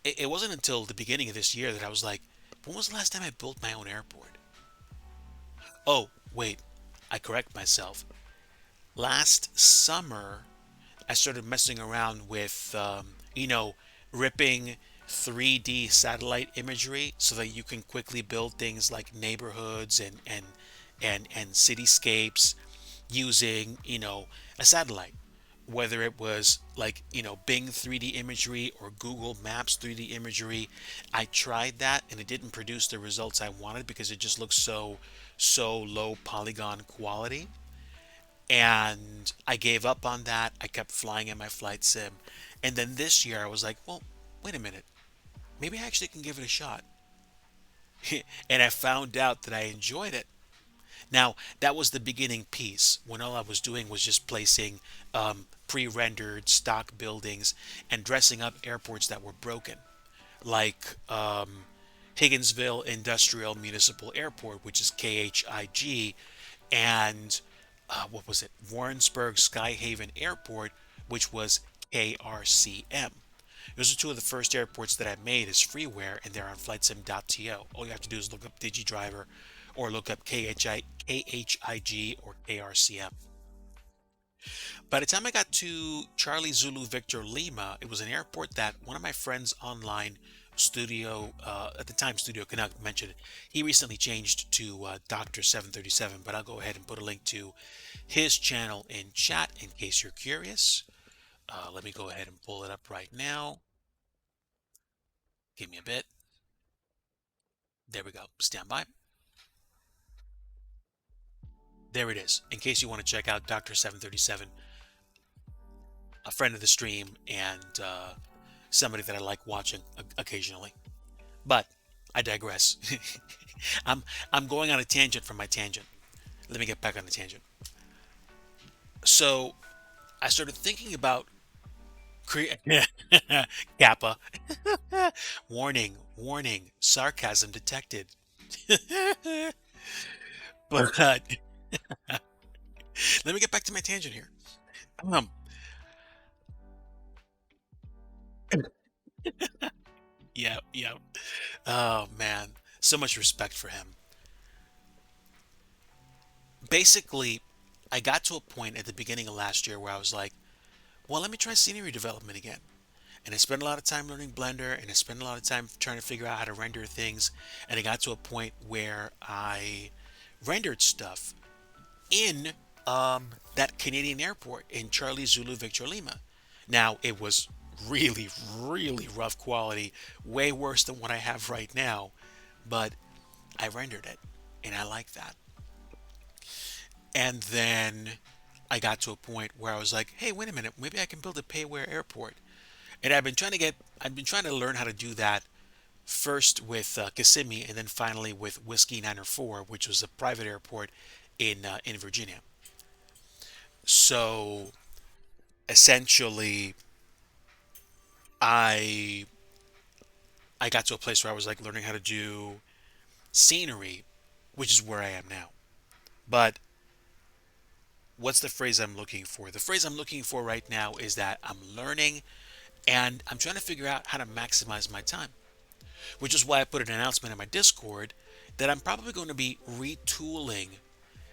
it wasn't until the beginning of this year that I was like, when was the last time I built my own airport? Oh, wait, I correct myself. Last summer, I started messing around with, ripping 3D satellite imagery so that you can quickly build things like neighborhoods and cityscapes using, a satellite. Whether it was like, Bing 3D imagery or Google Maps 3D imagery, I tried that and it didn't produce the results I wanted because it just looked so low polygon quality. And I gave up on that. I kept flying in my flight sim. And then this year I was like, well, wait a minute. Maybe I actually can give it a shot. And I found out that I enjoyed it. Now, that was the beginning piece when all I was doing was just placing pre rendered stock buildings and dressing up airports that were broken, like Higginsville Industrial Municipal Airport, which is KHIG, and what was it? Warrensburg Skyhaven Airport, which was KRCM. Those are two of the first airports that I made as freeware, and they're on flightsim.to. All you have to do is look up DigiDriver or look up KHIG or KRCM. By the time I got to Charlie Zulu Victor Lima, it was an airport that one of my friends online, Studio, at the time Studio Canuck mentioned it. He recently changed to Dr. 737, but I'll go ahead and put a link to his channel in chat in case you're curious. Let me go ahead and pull it up right now. Give me a bit. There we go. Stand by. There it is. In case you want to check out Dr. 737, a friend of the stream and somebody that I like watching occasionally. But I digress. I'm going on a tangent from my tangent. Let me get back on the tangent. So I started thinking about Kappa. Warning, warning, sarcasm detected. But let me get back to my tangent here. Um, yeah, yeah. Oh man, so much respect for him. Basically, I got to a point at the beginning of last year where I was like, well, let me try scenery development again. And I spent a lot of time learning Blender and I spent a lot of time trying to figure out how to render things. And I got to a point where I rendered stuff in that Canadian airport in Charlie Zulu Victor Lima. Now, it was really, really rough quality, way worse than what I have right now, but I rendered it and I like that. And then I got to a point where I was like, hey, wait a minute, maybe I can build a payware airport. And I've been trying to learn how to do that first with Kissimmee and then finally with Whiskey 904, which was a private airport in Virginia. So essentially, I I got to a place where I was like learning how to do scenery, which is where I am now. But what's the phrase I'm looking for? The phrase I'm looking for right now is that I'm learning and I'm trying to figure out how to maximize my time, which is why I put an announcement in my Discord that I'm probably going to be retooling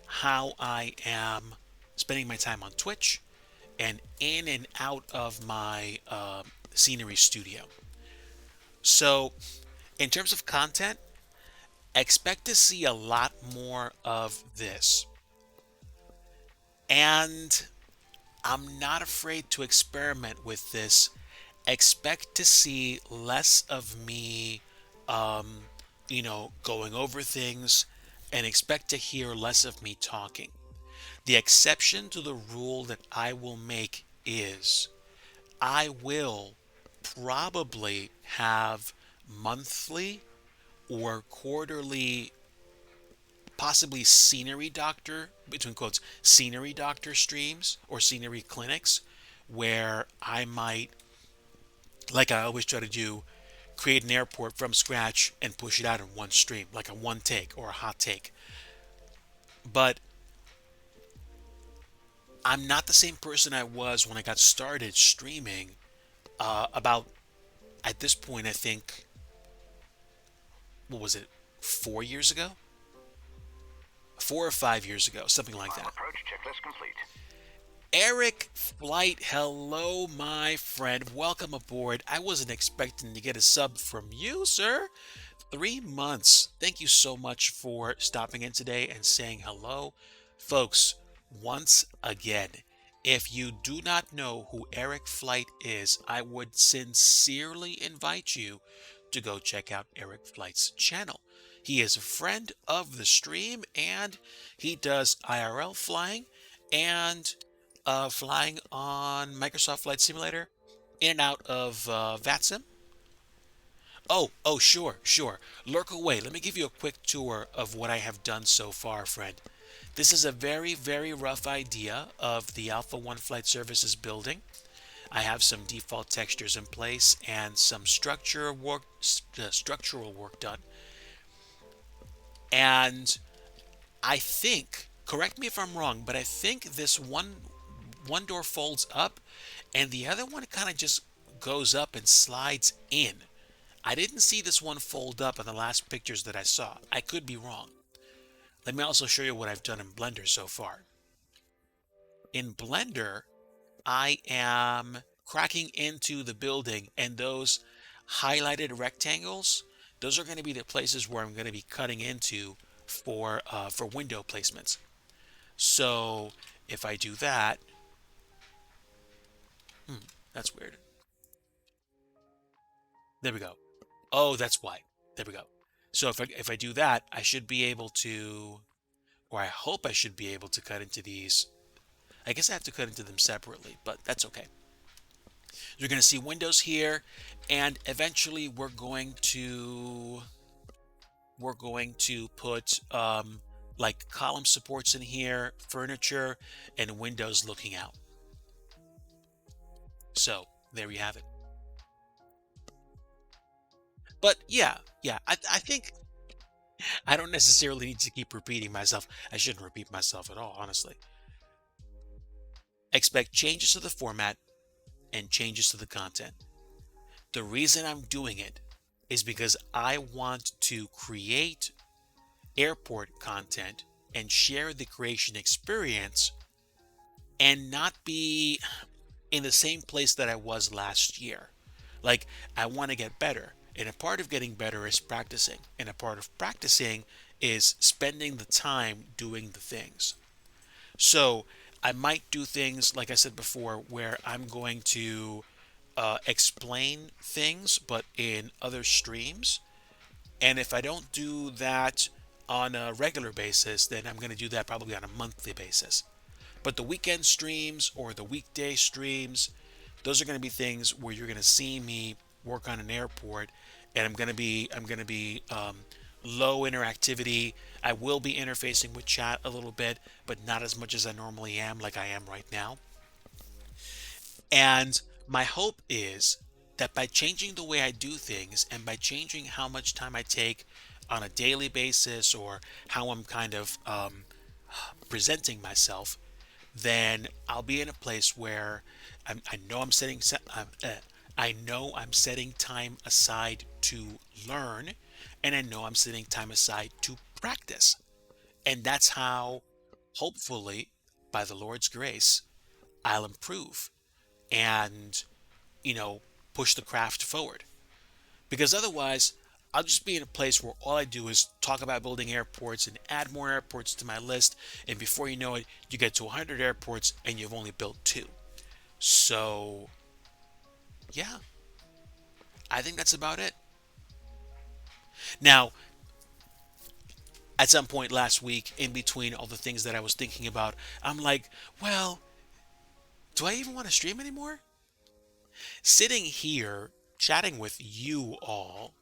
how I am spending my time on Twitch and in and out of my scenery studio. So, in terms of content, expect to see a lot more of this. And I'm not afraid to experiment with this. Expect to see less of me, um, going over things, and expect to hear less of me talking. The exception to the rule that I will make is I will probably have monthly or quarterly, possibly scenery doctor, between quotes, scenery doctor streams or scenery clinics where I might, like I always try to do, create an airport from scratch and push it out in one stream, like a one take or a hot take. But I'm not the same person I was when I got started streaming about, at this point, I think, what was it, 4 years ago? 4 or 5 years ago, something like that. Approach checklist complete. Eric Flight, hello, my friend. Welcome aboard. I wasn't expecting to get a sub from you, sir. 3 months. Thank you so much for stopping in today and saying hello. Folks, once again, if you do not know who Eric Flight is, I would sincerely invite you to go check out Eric Flight's channel. He is a friend of the stream and he does IRL flying and flying on Microsoft Flight Simulator, in and out of VATSIM. Oh, sure. Lurk away. Let me give you a quick tour of what I have done so far, friend. This is a very, very rough idea of the Alpha 1 Flight Services building. I have some default textures in place and some structural work done. And I think, correct me if I'm wrong, but I think this one door folds up and the other one kind of just goes up and slides in. I didn't see this one fold up in the last pictures that I saw. I could be wrong. Let me also show you what I've done in Blender so far. In Blender, I am cracking into the building, and those highlighted rectangles, those are going to be the places where I'm going to be cutting into for window placements. So if I do that, that's weird. There we go. Oh, that's why. There we go. So if I do that, I should be able to, or I hope I should be able to cut into these. I guess I have to cut into them separately, but that's okay. You're going to see windows here, and eventually we're going to put like column supports in here, furniture, and windows looking out. So there you have it. But yeah, I think I don't necessarily need to keep repeating myself. I shouldn't repeat myself at all, honestly. Expect changes to the format and changes to the content. The reason I'm doing it is because I want to create airport content and share the creation experience and not be in the same place that I was last year. Like, I want to get better. And a part of getting better is practicing. And a part of practicing is spending the time doing the things. So I might do things, like I said before, where I'm going to explain things, but in other streams. And if I don't do that on a regular basis, then I'm going to do that probably on a monthly basis. But the weekend streams or the weekday streams, those are going to be things where you're going to see me work on an airport, and I'm going to be low interactivity. I will be interfacing with chat a little bit, but not as much as I normally am, like I am right now. And my hope is that by changing the way I do things and by changing how much time I take on a daily basis, or how I'm kind of presenting myself, then I'll be in a place where I know I know I'm setting time aside to learn, and I know I'm setting time aside to practice. And that's how, hopefully, by the Lord's grace, I'll improve and, you know, push the craft forward. Because otherwise, I'll just be in a place where all I do is talk about building airports and add more airports to my list. And before you know it, you get to 100 airports and you've only built two. So, yeah, I think that's about it. Now, at some point last week, in between all the things that I was thinking about, I'm like, well, do I even want to stream anymore? Sitting here chatting with you all,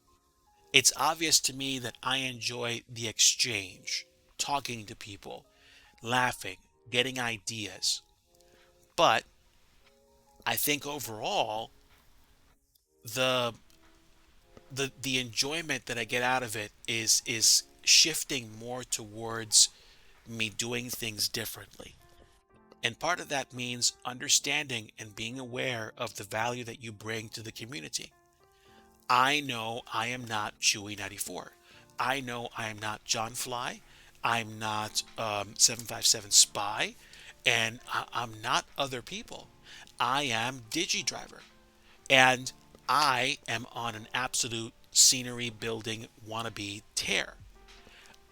it's obvious to me that I enjoy the exchange, talking to people, laughing, getting ideas. But I think overall, the the enjoyment that I get out of it is shifting more towards me doing things differently. And part of that means understanding and being aware of the value that you bring to the community. I know I am not Chewy 94. I know I am not John Fly. I'm not 757 Spy. And I'm not other people. I am Digi Driver. And I am on an absolute scenery building wannabe tear.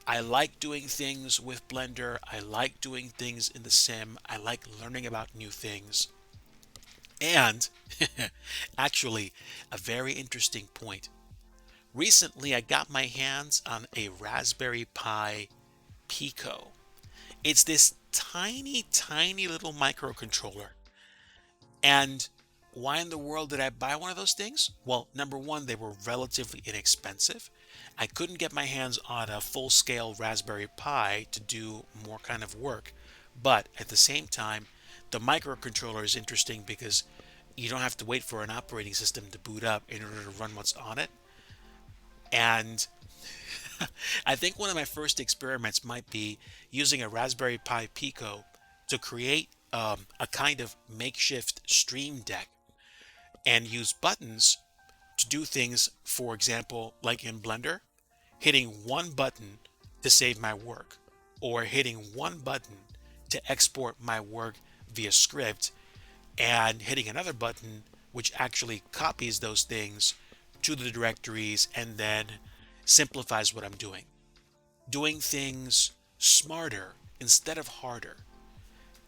I like doing things with Blender. I like doing things in the sim. I like learning about new things. And actually, a very interesting point. Recently, I got my hands on a Raspberry Pi Pico. It's this tiny, tiny little microcontroller. And why in the world did I buy one of those things? Well, number one, they were relatively inexpensive. I couldn't get my hands on a full scale Raspberry Pi to do more kind of work. But at the same time, the microcontroller is interesting because you don't have to wait for an operating system to boot up in order to run what's on it. And I think one of my first experiments might be using a Raspberry Pi Pico to create a kind of makeshift stream deck and use buttons to do things, for example, like in Blender, hitting one button to save my work, or hitting one button to export my work via script, and hitting another button which actually copies those things to the directories and then simplifies what I'm doing. Doing things smarter instead of harder,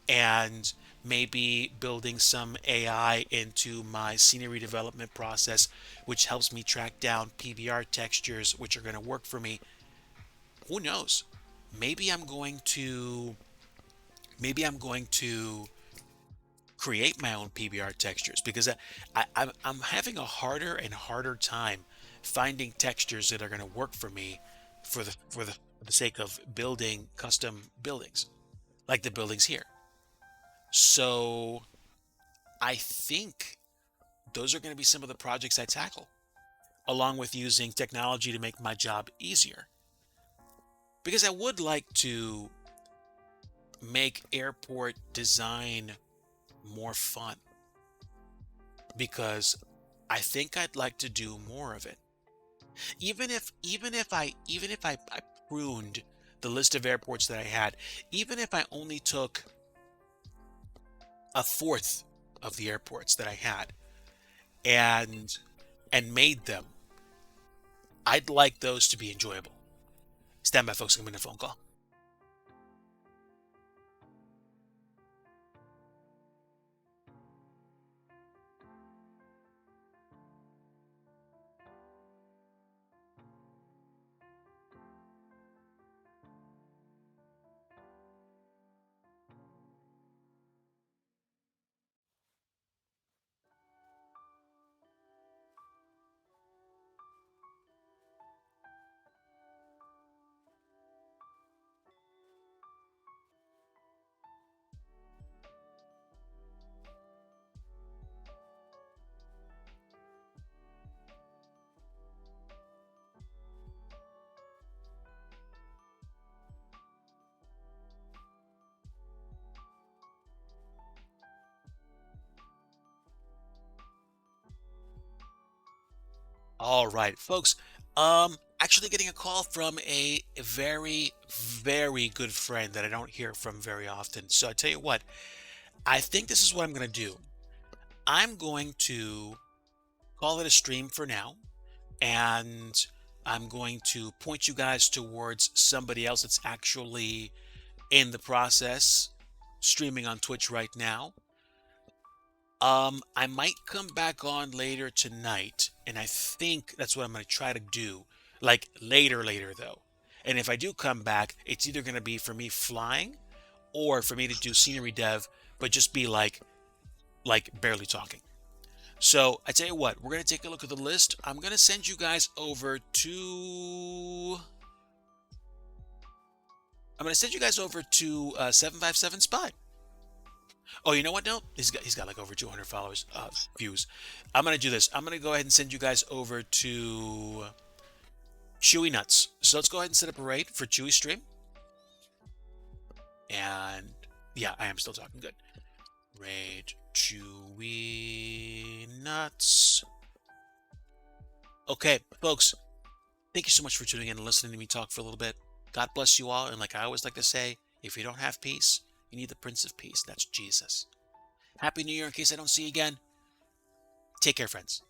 and maybe building some AI into my scenery development process, which helps me track down PBR textures which are going to work for me. Who knows? Maybe I'm going to maybe I'm going to create my own PBR textures, because I'm having a harder and harder time finding textures that are going to work for me for the sake of building custom buildings like the buildings here. So I think those are going to be some of the projects I tackle, along with using technology to make my job easier. Because I would like to make airport design more fun, because I think I'd like to do more of it. Even if I pruned the list of airports that I had, even if I only took a fourth of the airports that I had and made them, I'd like those to be enjoyable. Stand by, folks. I'm in a phone call. All right, folks. Actually getting a call from a very, very good friend that I don't hear from very often. So I tell you what, I think this is what I'm going to do. I'm going to call it a stream for now, and I'm going to point you guys towards somebody else that's actually in the process streaming on Twitch right now. I might come back on later tonight, and I think that's what I'm going to try to do. Like later though. And if I do come back, it's either going to be for me flying or for me to do scenery dev, but just be like barely talking. So I tell you what, we're going to take a look at the list. I'm going to send you guys over to 757 Spy. Oh, you know what? No, he's got like over 200 followers, views. I'm gonna do this. I'm gonna go ahead and send you guys over to Chewy Nuts. So let's go ahead and set up a raid for Chewy stream. And yeah, I am still talking good. Raid Chewy Nuts. Okay, folks. Thank you so much for tuning in and listening to me talk for a little bit. God bless you all. And like I always like to say, if you don't have peace, you need the Prince of Peace. That's Jesus. Happy New Year in case I don't see you again. Take care, friends.